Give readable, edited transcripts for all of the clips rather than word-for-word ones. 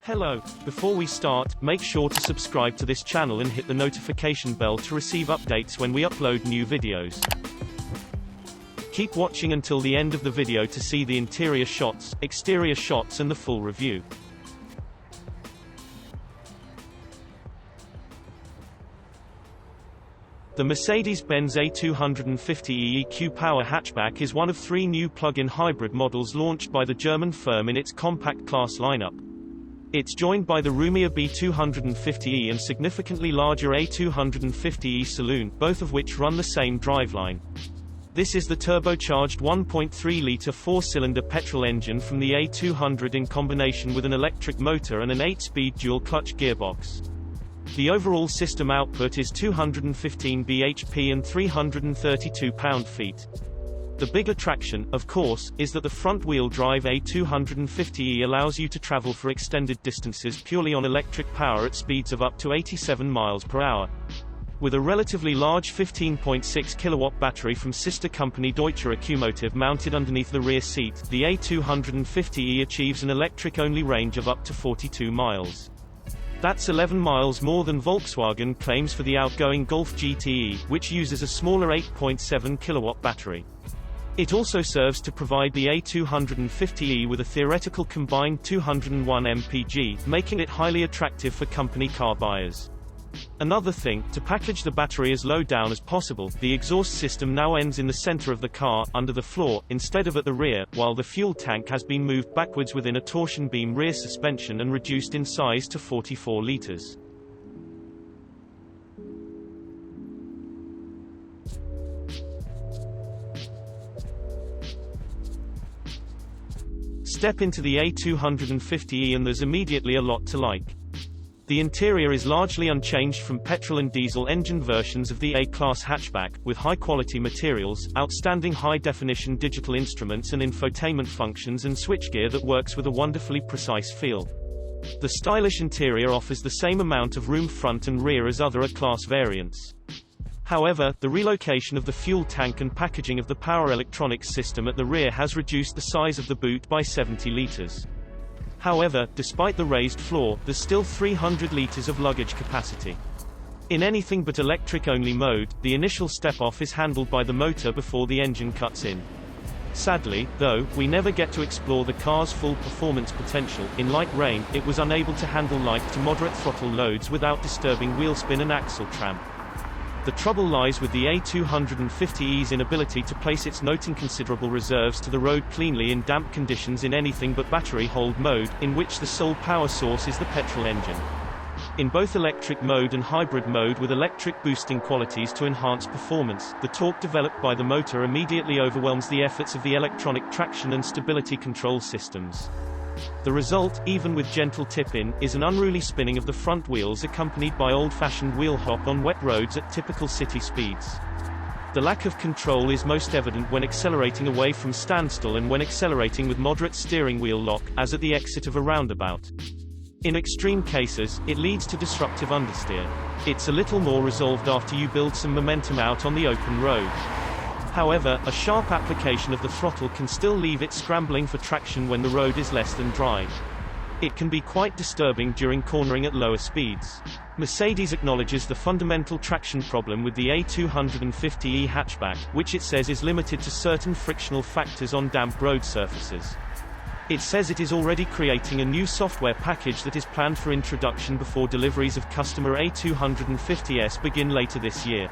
Hello, before we start, make sure to subscribe to this channel and hit the notification bell to receive updates when we upload new videos. Keep watching until the end of the video to see the interior shots, exterior shots and the full review. The Mercedes-Benz A250e EQ Power hatchback is one of three new plug-in hybrid models launched by the German firm in its compact class lineup. It's joined by the roomier B250e and significantly larger A250e saloon, both of which run the same driveline. This is the turbocharged 1.3-litre four-cylinder petrol engine from the A200 in combination with an electric motor and an 8-speed dual-clutch gearbox. The overall system output is 215 bhp and 332 pound-feet. The big attraction, of course, is that the front-wheel drive A250e allows you to travel for extended distances purely on electric power at speeds of up to 87 miles per hour. With a relatively large 15.6 kilowatt battery from sister company Deutsche Akkumotive mounted underneath the rear seat, the A250e achieves an electric-only range of up to 42 miles. That's 11 miles more than Volkswagen claims for the outgoing Golf GTE, which uses a smaller 8.7 kilowatt battery. It also serves to provide the A250e with a theoretical combined 201 mpg, making it highly attractive for company car buyers. Another thing, to package the battery as low down as possible, the exhaust system now ends in the center of the car, under the floor, instead of at the rear, while the fuel tank has been moved backwards within a torsion beam rear suspension and reduced in size to 44 liters. Step into the A250e and there's immediately a lot to like. The interior is largely unchanged from petrol and diesel engine versions of the A-Class hatchback, with high-quality materials, outstanding high-definition digital instruments and infotainment functions and switchgear that works with a wonderfully precise feel. The stylish interior offers the same amount of room front and rear as other A-Class variants. However, the relocation of the fuel tank and packaging of the power electronics system at the rear has reduced the size of the boot by 70 liters. However, despite the raised floor, there's still 300 liters of luggage capacity. In anything but electric-only mode, the initial step-off is handled by the motor before the engine cuts in. Sadly, though, we never get to explore the car's full performance potential. In light rain, it was unable to handle light to moderate throttle loads without disturbing wheelspin and axle tramp. The trouble lies with the A250e's inability to place its noting considerable reserves to the road cleanly in damp conditions in anything but battery hold mode, in which the sole power source is the petrol engine. In both electric mode and hybrid mode with electric boosting qualities to enhance performance, the torque developed by the motor immediately overwhelms the efforts of the electronic traction and stability control systems. The result, even with gentle tip-in, is an unruly spinning of the front wheels accompanied by old-fashioned wheel hop on wet roads at typical city speeds. The lack of control is most evident when accelerating away from standstill and when accelerating with moderate steering wheel lock, as at the exit of a roundabout. In extreme cases, it leads to disruptive understeer. It's a little more resolved after you build some momentum out on the open road. However, a sharp application of the throttle can still leave it scrambling for traction when the road is less than dry. It can be quite disturbing during cornering at lower speeds. Mercedes acknowledges the fundamental traction problem with the A250e hatchback, which it says is limited to certain frictional factors on damp road surfaces. It says it is already creating a new software package that is planned for introduction before deliveries of customer A250s begin later this year.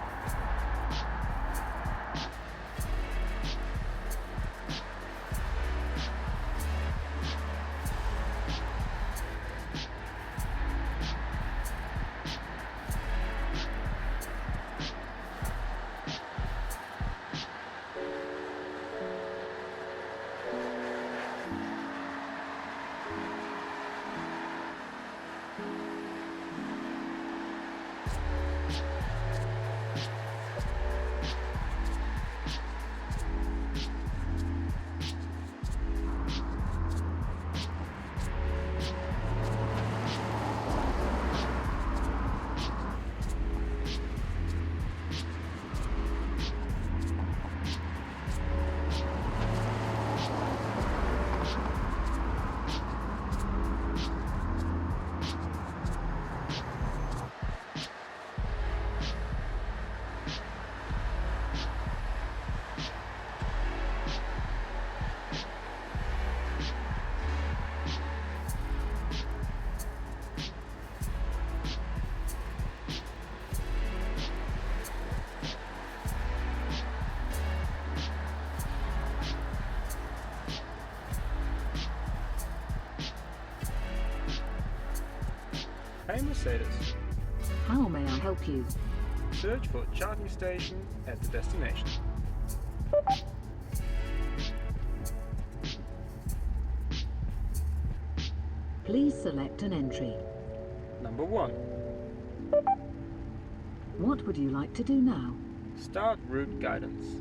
Hey Mercedes, How may I help you? search for a charging station at the destination. Please select an entry. Number 1. What would you like to do now? Start route guidance.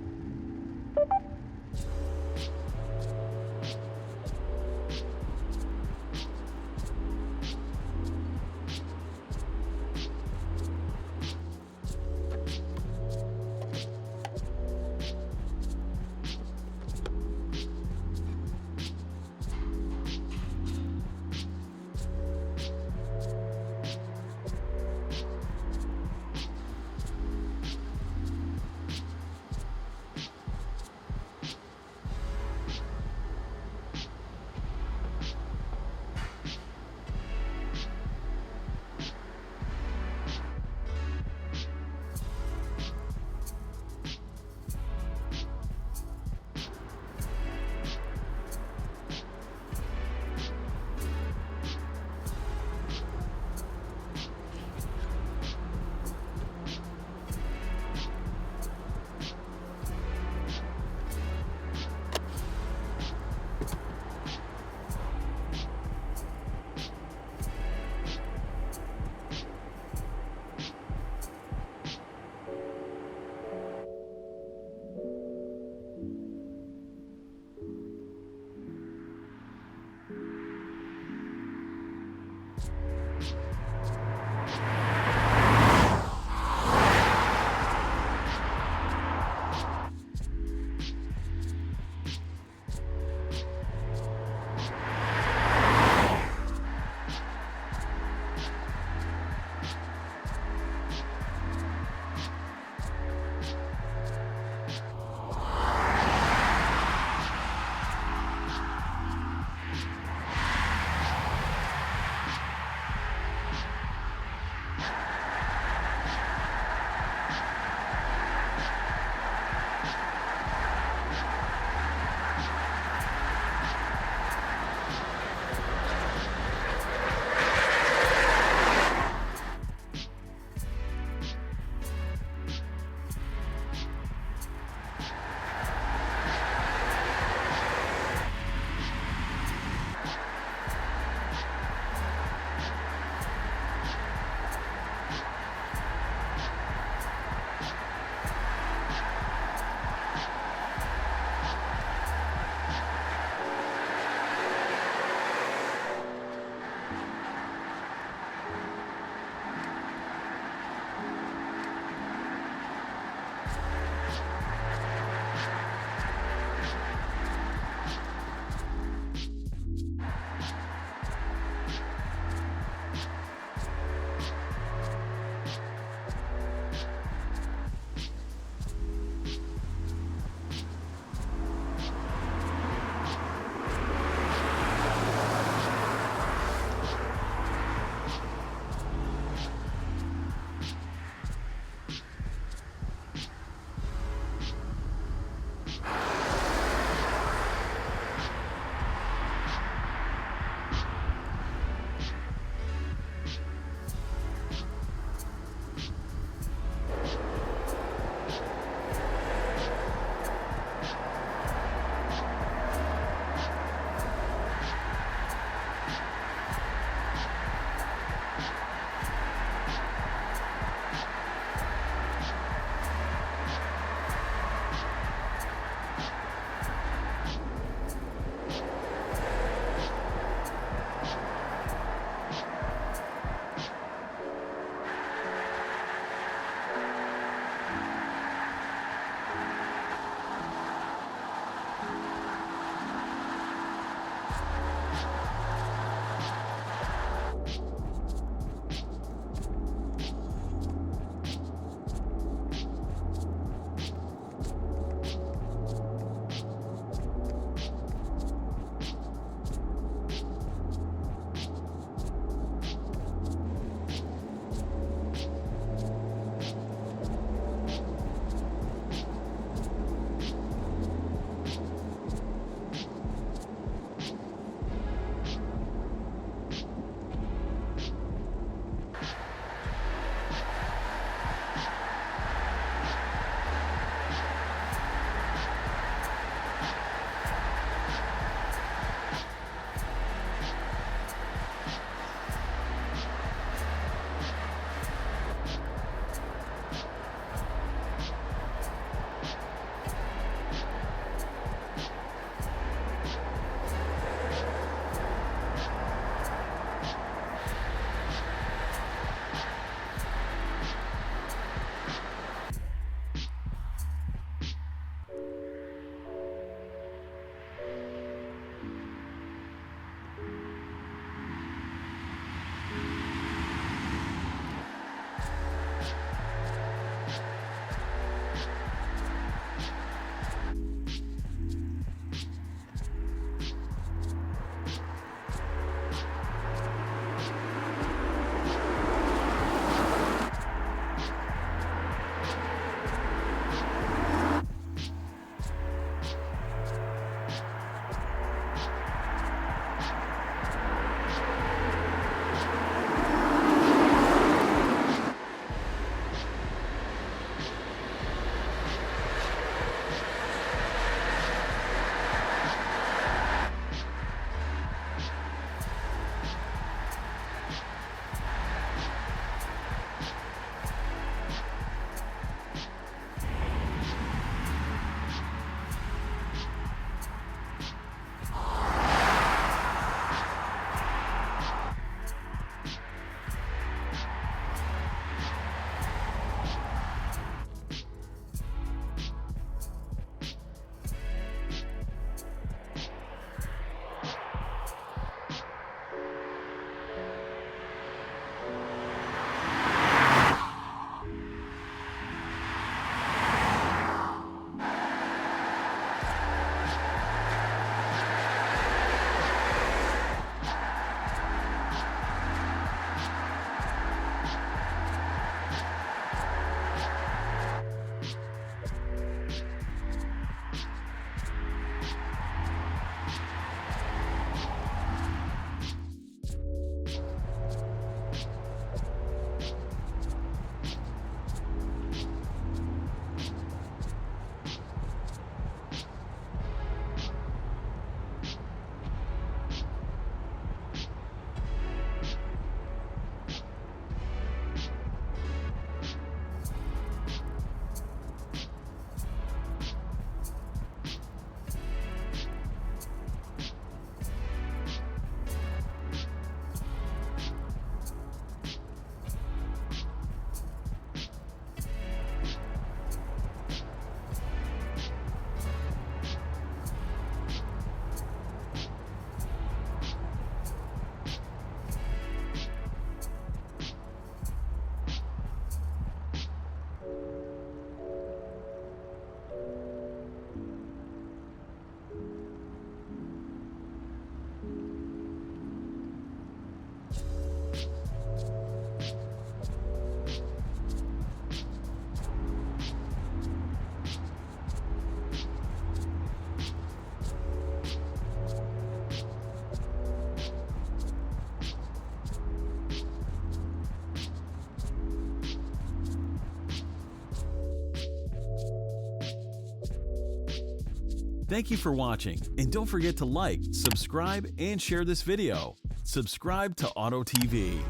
Thank you for watching, and don't forget to like, subscribe, and share this video. Subscribe to Auto TV.